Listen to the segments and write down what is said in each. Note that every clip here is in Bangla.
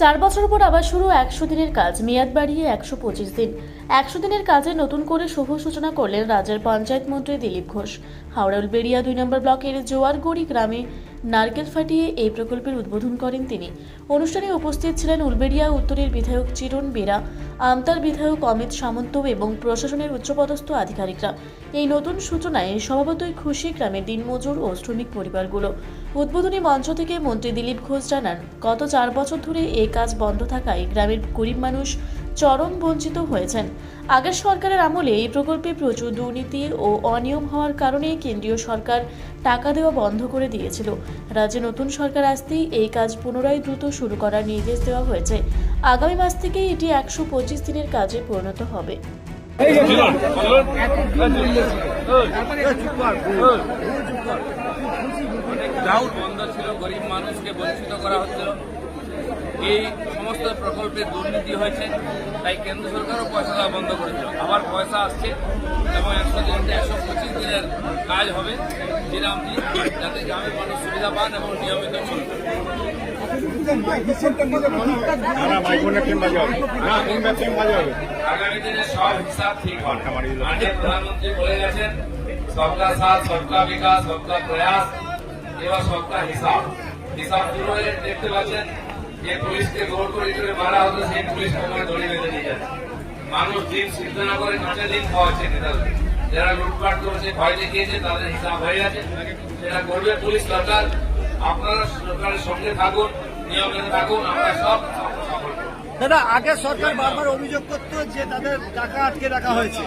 4 বছর পর আবার শুরু 100 দিনের কাজ, মেয়াদ বাড়িয়ে 125 দিন। 100 দিনের কাজে নতুন করে শুভ সূচনা করলেন রাজ্যের পঞ্চায়েত মন্ত্রী দিলীপ ঘোষ। হাওড়া উলবেড়িয়া 2 নম্বর ব্লকের জোয়ারগড়ি গ্রামে নারকেল ফাটিয়ে এই প্রকল্পের উদ্বোধন করেন তিনি। অনুষ্ঠানে উপস্থিত ছিলেন উলবেড়িয়া উত্তরের বিধায়ক চিরণ বেরা, আমতার বিধায়ক অমিত সামন্ত এবং প্রশাসনের উচ্চপদস্থ আধিকারিকরা। এই নতুন সূচনায় স্বভাবতই খুশি গ্রামের দিনমজুর ও শ্রমিক পরিবারগুলো। উদ্বোধনী মঞ্চ থেকে মন্ত্রী দিলীপ ঘোষ জানান, গত 4 বছর ধরে এই কাজ বন্ধ থাকায় গ্রামের গরিব মানুষ চরম বঞ্চিত হয়েছেন। আগের সরকারের আমলে এই প্রকল্পে প্রচুর দুর্নীতি ও অনিয়ম হওয়ার কারণে কেন্দ্রীয় সরকার টাকা দেওয়া বন্ধ করে দিয়েছিল। রাজ্যে নতুন সরকার আসতেই এই কাজ পুনরায় দ্রুত শুরু করার নির্দেশ দেওয়া হয়েছে। আগামী মাস থেকেই এটি 125 দিনের কাজে পরিণত হবে। ডাউট বন্ধ ছিল, গরিব মানুষকে বঞ্চিত করা হচ্ছিল, এই সমস্ত প্রকল্পে দুর্নীতি হয়েছে, তাই কেন্দ্র সরকারও পয়সা দেওয়া বন্ধ করেছিল। আবার পয়সা আসছে এবং 125 দিনের কাজ হবে, যেরকম যাতে গ্রামের মানুষ সুবিধা পান এবং নিয়মিত চলবে। আগামী দিনে সব হিসাব ঠিক হবে। মাননীয় প্রধানমন্ত্রী বলে গেছেন, সবকা সাথ, সবকা বিকাশ, সবকা প্রয়াস, এবার সবকা হিসাব শুরু হয়ে দেখতে পাচ্ছেন যে পুলিশকে গোল করে মারা হতো, সেই পুলিশ কোমরে দড়ি বেঁধে নিয়ে যাচ্ছে। মানুষ দিন সিদ্ধ না করে কাঁচা দিন খাওয়াচ্ছে নেতাদের। যারা লুটপাট করেছে, ভয় দেখিয়েছে, তাদের হিসাব হয়ে গেছে। সেটা করবে পুলিশ সরকার। আপনারা সরকারের সঙ্গে থাকুন, নিয়মিত থাকুন, আমরা সব সফল। দাদা, আগে সরকার বারবার অভিযোগ করতো যে তাদের টাকা আটকে রাখা হয়েছে।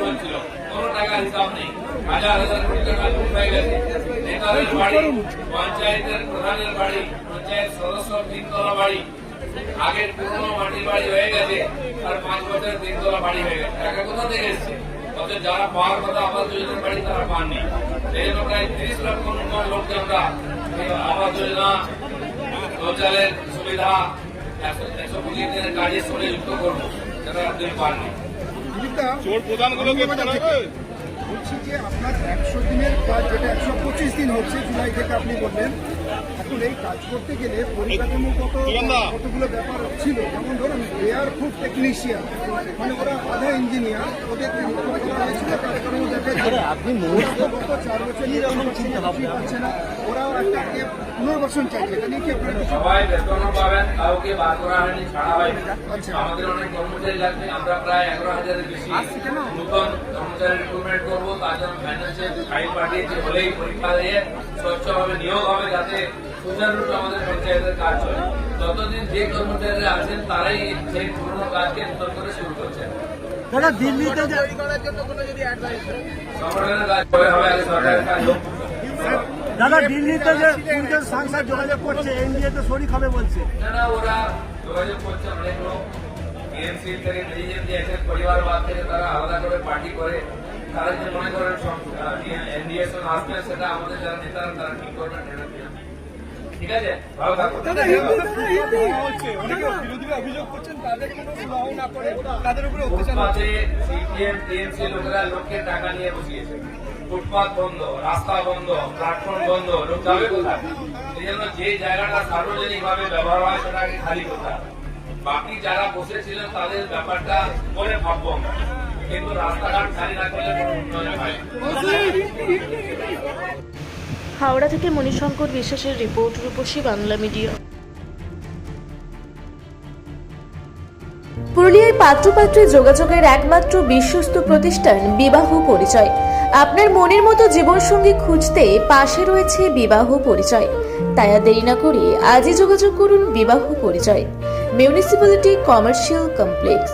হচ্ছিল কোনো টাকার হিসাব নেই, হাজার হাজার কোটি টাকা লুট হয়ে গেছে। নেতাদের বাড়ি, পঞ্চায়েতের প্রধানের বাড়ি, পঞ্চায়েত সদস্য 3 তলা বাড়ি, আগের পুরনো মাটির বাড়ি হয়ে গেছে, আর 5 বছরের 3 তলা বাড়ি হয়ে গেছে। টাকা কোথা থেকে এসছে? অথচ যারা পাওয়ার কথা আবাস যোজনার বাড়ি, তারা পাননি। সেই জন্য প্রায় 30 লক্ষ নতুন লোককে আমরা আবাস যোজনা, শৌচালয়ের সুবিধা, 125 দিনের কাজের সঙ্গে যুক্ত করবো, যারা দিন পাননি। বলছি যে আপনার 100 দিনের কাজ, যেটা 125 দিন হচ্ছে জুলাই থেকে, আপনি বললেন এখন এই কাজ করতে গেলে পরিকাঠামোগত কতগুলো ব্যাপার ছিল। যেমন ধরুন এয়ার ফুড টেকনিশিয়ান, মানে ওরা আধা ইঞ্জিনিয়ার, ওদের হয়েছিল কাজকর্ম দেখা যায় গত 4 বছর পাচ্ছে না, ওরাও একটা পুনর্বাসন চাইছে। এটা নিয়ে কি সবাই বেতন পাবেন, কাউকে বার করা হয়নি, ছাড়া হয়নি। আমাদের অনেক কর্মচারী লাগবে, আমরা প্রায় 11,000-এর বেশি নতুন কর্মচারী রিক্রুটমেন্ট করবো। তার জন্য ফাইন্যান্সিয়াল ফাইল পাঠিয়েছে, হলেই পরীক্ষা দিয়ে স্বচ্ছভাবে নিয়োগ হবে, যাতে সুচারুরূপে আমাদের পঞ্চায়েতের কাজ চলে। যতদিন যে কর্মচারীরা আছেন তারাই সেই পুরোনো কাজকে নতুন করে শুরু করছেন। দাদা, দিল্লিতে সংগঠনের কাজ করে হবে, আগে সরকারের কাজ হোক। দাদা, দিল্লিতে যে 3 সাংসদ যোগাযোগ করছে, এনডিএতে শরিক হবে বলছে। না, ওরা যোগাযোগ করছে অনেক লোক, টিএমসি থেকে বিজেপি এসে পরিবারবাদ থেকে তারা আলাদা করে পার্টি করে, তারা যে মনে করেন এনডিএ আসবে, সেটা আমাদের যারা নেতারা তারা ঠিক করবেন। ঠিক আছে, ভালো থাকুন। ফুটপাতে সিপিএম টিএমসি লোকেরা লোককে টাকা নিয়ে বসিয়েছে। ফুটপাত বন্ধ, রাস্তা বন্ধ, প্ল্যাটফর্ম বন্ধ, লোক যাবে কোথায়? এই জন্য যে জায়গাটা সার্বজনিক ভাবে ব্যবহার হয় সেটাকে খালি কোথায়। বাকি যারা বসেছিলেন তাদের ব্যাপারটা পরে ভাববো, কিন্তু রাস্তাঘাট খালি না করলে কোনো উন্নয়ন হয়। হাওড়া থেকে মণিশঙ্কর বিশ্বাসের রিপোর্ট, রূপসী বাংলা মিডিয়া। পুরুলিয়ায় পাত্রপাত্রী যোগাযোগের একমাত্র বিশ্বস্ত প্রতিষ্ঠান বিবাহ পরিচয়। আপনার মনের মতো জীবনসঙ্গী খুঁজতে পাশে রয়েছে বিবাহ পরিচয়। তাই আর দেরি না করে আজই যোগাযোগ করুন বিবাহ পরিচয়। Municipality commercial complex,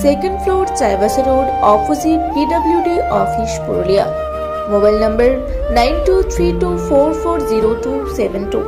2nd floor, Chaibasa road, opposite PWD office, Purulia. Mobile নম্বর 9232440272।